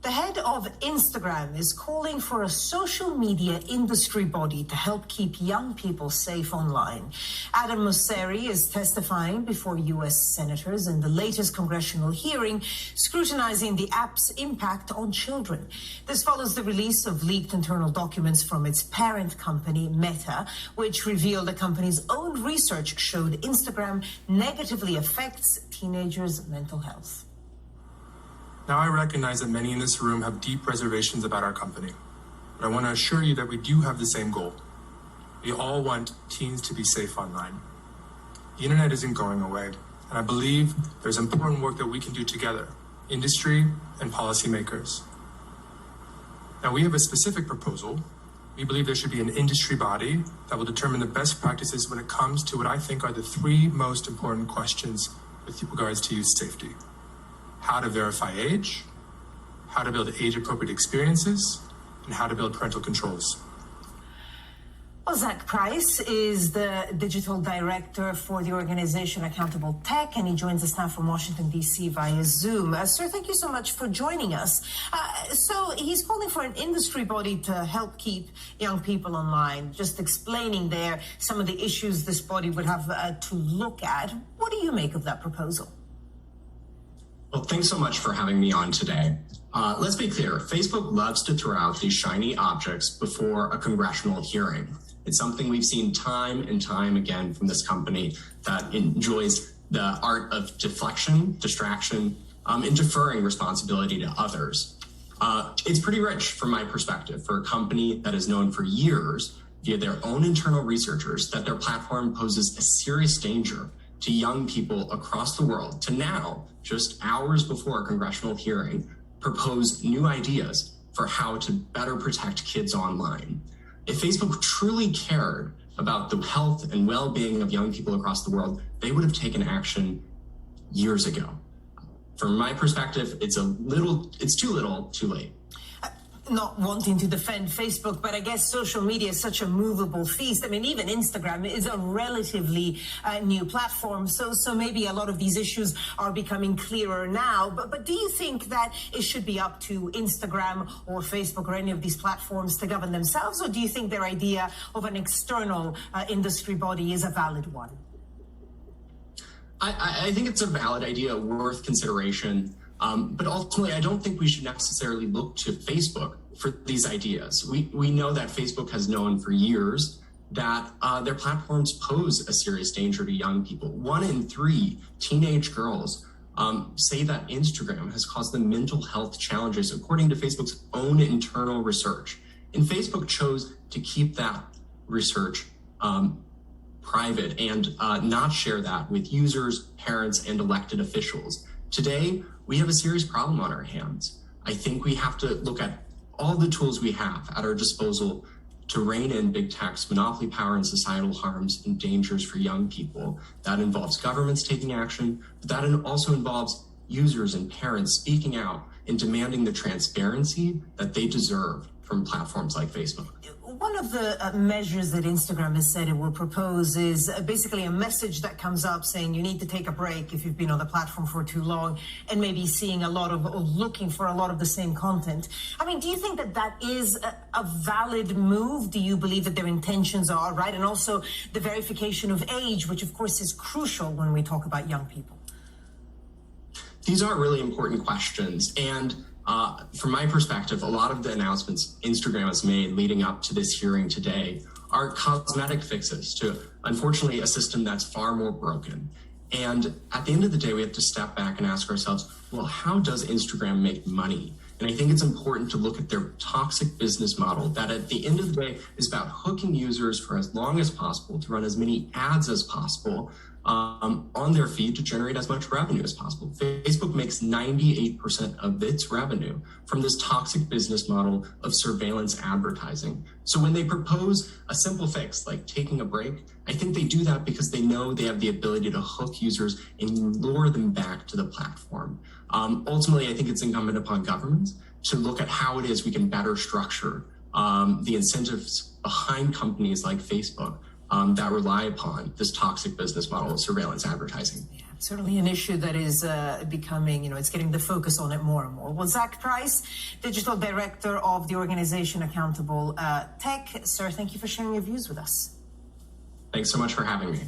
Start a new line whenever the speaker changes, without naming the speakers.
The head of Instagram is calling for a social media industry body to help keep young people safe online. Adam MOSSERI is testifying before U.S. senators in the latest congressional hearing, scrutinizing the app's impact on children. This follows the release of leaked internal documents from its parent company, Meta, which revealed the company's own research showed Instagram negatively affects teenagers' mental health.
Now, I recognize that many in this room have deep reservations about our company, but I want to assure you that we do have the same goal. We all want teens to be safe online. The internet isn't going away, and I believe there's important work that we can do together, industry and policymakers. Now, we have a specific proposal. We believe there should be an industry body that will determine the best practices when it comes to what I think are the three most important questions with regards to youth safety. How to verify age, how to build age-appropriate experiences, and how to build parental controls.
Well, Zach Price is the digital director for the organization Accountable Tech, and he joins us now from Washington, D.C. via Zoom. Sir, thank you so much for joining us. So he's calling for an industry body to help keep young people online, just explaining there some of the issues this body would have to look at. What do you make of that proposal?
Well, thanks so much for having me on today. Let's be clear, Facebook loves to throw out these shiny objects before a congressional hearing. It's something we've seen time and time again from this company that enjoys the art of deflection, distraction, and deferring responsibility to others. It's pretty rich from my perspective for a company that is known for years via their own internal researchers that their platform poses a serious danger to young people across the world to now, just hours before a congressional hearing, propose new ideas for how to better protect kids online. If Facebook truly cared about the health and well-being of young people across the world, they would have taken action years ago. From my perspective, it's too little, too late.
Not wanting to defend Facebook, but I guess social media is such a movable feast. I mean, even Instagram is a relatively new platform, so maybe a lot of these issues are becoming clearer now. But do you think that it should be up to Instagram or Facebook or any of these platforms to govern themselves, or do you think their idea of an external industry body is a valid one?
I think it's a valid idea, worth consideration. But ultimately, I don't think we should necessarily look to Facebook for these ideas. We know that Facebook has known for years that their platforms pose a serious danger to young people. 1 in 3 teenage girls say that Instagram has caused them mental health challenges, according to Facebook's own internal research. And Facebook chose to keep that research private and not share that with users, parents, and elected officials. Today, we have a serious problem on our hands. I think we have to look at all the tools we have at our disposal to rein in big tech's monopoly power and societal harms and dangers for young people. That involves governments taking action, but that also involves users and parents speaking out and demanding the transparency that they deserve from platforms like Facebook.
One of the measures that Instagram has said it will propose is basically a message that comes up saying you need to take a break if you've been on the platform for too long, and maybe seeing a lot of, or looking for a lot of the same content. I mean, do you think that that is a valid move? Do you believe that their intentions are right? And also the verification of age, which of course is crucial when we talk about young people.
These are really important questions. And from my perspective, a lot of the announcements Instagram has made leading up to this hearing today are cosmetic fixes to, unfortunately, a system that's far more broken. And at the end of the day, we have to step back and ask ourselves, well, how does Instagram make money? And I think it's important to look at their toxic business model that at the end of the day is about hooking users for as long as possible to run as many ads as possible on their feed to generate as much revenue as possible. Facebook makes 98% of its revenue from this toxic business model of surveillance advertising. So when they propose a simple fix like taking a break, I think they do that because they know they have the ability to hook users and lure them back to the platform. Ultimately, I think it's incumbent upon governments to look at how it is we can better structure the incentives behind companies like Facebook that rely upon this toxic business model of surveillance advertising.
Yeah. Certainly an issue that is becoming, it's getting the focus on it more and more. Well, Zach Price, Digital Director of the organization Accountable Tech. Sir, thank you for sharing your views with us.
Thanks so much for having me.